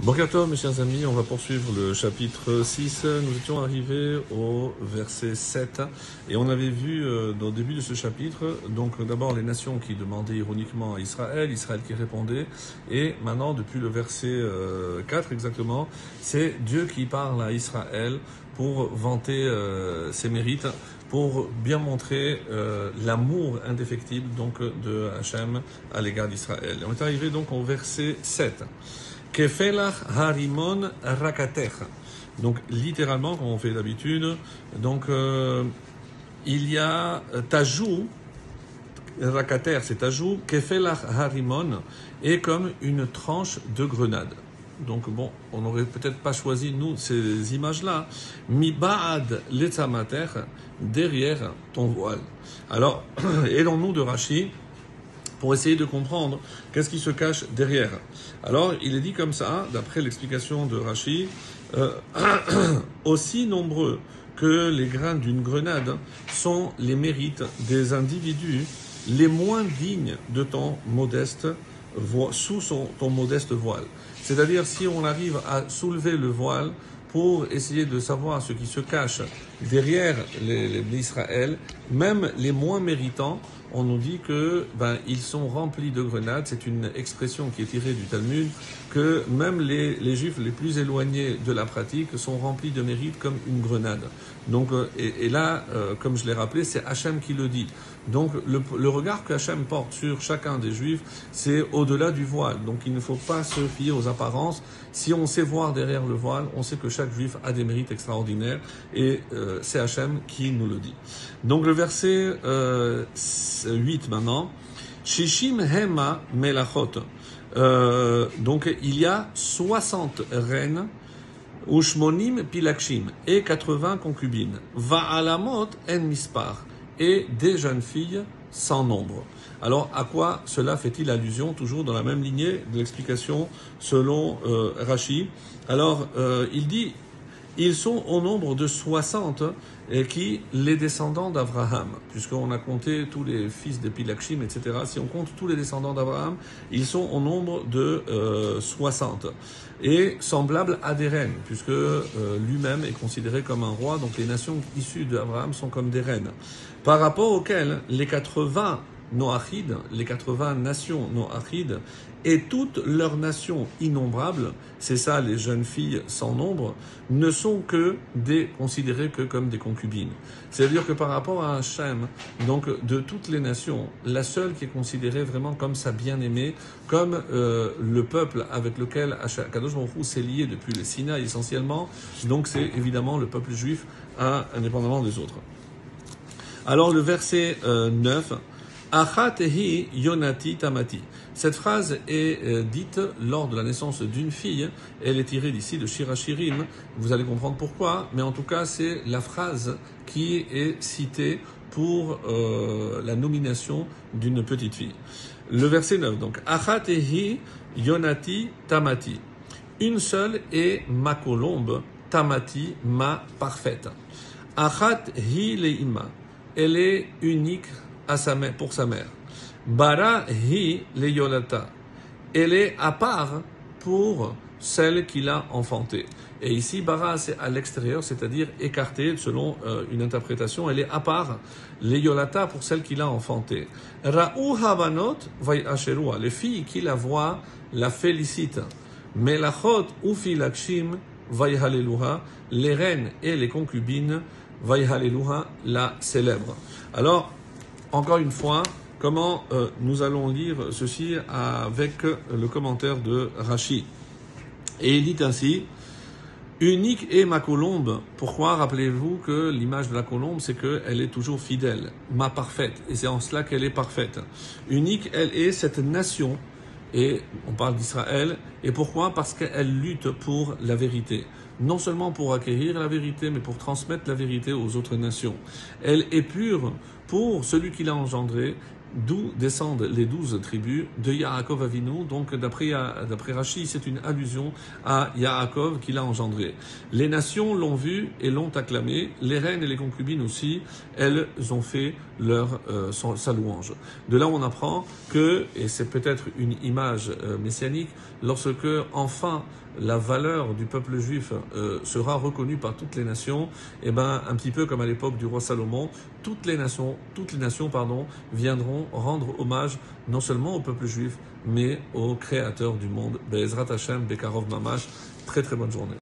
Bonjour Tov, mes chers amis, on va poursuivre le chapitre 6. Nous étions arrivés au verset 7 et on avait vu au début de ce chapitre, donc d'abord les nations qui demandaient ironiquement à Israël, Israël qui répondait, et maintenant depuis le verset 4 exactement, c'est Dieu qui parle à Israël pour vanter ses mérites, pour bien montrer l'amour indéfectible donc de Hachem à l'égard d'Israël. Et on est arrivé donc au verset 7. Kefelach harimon rakatech. Donc littéralement, comme on fait d'habitude, donc il y a tajou, rakater c'est tajou, kefelach harimon est comme une tranche de grenade. Donc bon, on n'aurait peut-être pas choisi nous ces images-là. Mi ba'ad letzamater, derrière ton voile. Alors, aidons-nous de Rashi pour essayer de comprendre qu'est-ce qui se cache derrière. Alors, il est dit comme ça, d'après l'explication de Rashi, aussi nombreux que les grains d'une grenade sont les mérites des individus les moins dignes de ton modeste ton modeste voile. C'est-à-dire, si on arrive à soulever le voile pour essayer de savoir ce qui se cache derrière l'Israël, même les moins méritants, on nous dit que ils sont remplis de grenades. C'est une expression qui est tirée du Talmud, que même les Juifs les plus éloignés de la pratique sont remplis de mérite comme une grenade. Donc, et là, comme je l'ai rappelé, c'est Hachem qui le dit. Donc, le regard que Hachem porte sur chacun des Juifs, c'est au-delà du voile. Donc, il ne faut pas se fier aux apparences. Si on sait voir derrière le voile, on sait que chaque Juif a des mérites extraordinaires, et c'est Hachem qui nous le dit. Donc, le verset 8 maintenant. Shishim hema melachot. Donc, il y a 60 reines, Ushmonim pilakshim, et 80 concubines. Va'alamot en mispar, et des jeunes filles sans nombre. Alors, à quoi cela fait-il allusion? Toujours dans la même lignée de l'explication selon Rashi. Alors, il dit, ils sont au nombre de 60 qui, les descendants d'Abraham, puisqu'on a compté tous les fils de Pilakshim, etc. Si on compte tous les descendants d'Abraham, ils sont au nombre de 60. Et semblables à des reines, puisque lui-même est considéré comme un roi, donc les nations issues d'Abraham sont comme des reines. Par rapport auxquelles les 80 Noachides, les 80 nations Noachides, et toutes leurs nations innombrables, c'est ça les jeunes filles sans nombre, ne sont considérées que comme des concubines. C'est-à-dire que par rapport à Hachem, donc de toutes les nations, la seule qui est considérée vraiment comme sa bien-aimée, comme le peuple avec lequel Kadosh Baruch Hu s'est lié depuis le Sinaï essentiellement, donc c'est évidemment le peuple juif, indépendamment des autres. Alors le verset 9, Achatehi Yonati Tamati. Cette phrase est dite lors de la naissance d'une fille. Elle est tirée d'ici de Shirachirim. Vous allez comprendre pourquoi, mais en tout cas, c'est la phrase qui est citée pour la nomination d'une petite fille. Le verset 9, donc. Achatehi Yonati Tamati. Une seule est ma colombe, Tamati, ma parfaite. Achat hi leima. Elle est unique à sa mère, pour sa mère. Bara hi le yolata. Elle est à part pour celle qui l'a enfantée. Et ici, bara, c'est à l'extérieur, c'est-à-dire écartée selon une interprétation. Elle est à part, le yolata, pour celle qui l'a enfantée. Ra'u habanot vay asherua. Les filles qui la voient la félicitent. Melachot ufi lakshim vay haleluha. Les reines et les concubines vay haleluha la célèbrent. Alors, encore une fois, comment nous allons lire ceci avec le commentaire de Rashi. Et il dit ainsi, unique est ma colombe. Pourquoi? Rappelez-vous que l'image de la colombe, c'est qu'elle est toujours fidèle, ma parfaite. Et c'est en cela qu'elle est parfaite. Unique, elle est cette nation. Et on parle d'Israël. Et pourquoi? Parce qu'elle lutte pour la vérité. Non seulement pour acquérir la vérité, mais pour transmettre la vérité aux autres nations. Elle est pure pour celui qui l'a engendrée, d'où descendent les 12 tribus de Yaakov Avinu. Donc d'après Rashi, c'est une allusion à Yaakov qui l'a engendré. Les nations l'ont vu et l'ont acclamé, les reines et les concubines aussi, elles ont fait sa louange. De là on apprend que, et c'est peut-être une image messianique, lorsque enfin la valeur du peuple juif sera reconnue par toutes les nations, et un petit peu comme à l'époque du roi Salomon, toutes les nations viendront rendre hommage non seulement au peuple juif, mais au créateur du monde. Be'ezrat Hashem, Bekarov Mamash. Très très bonne journée.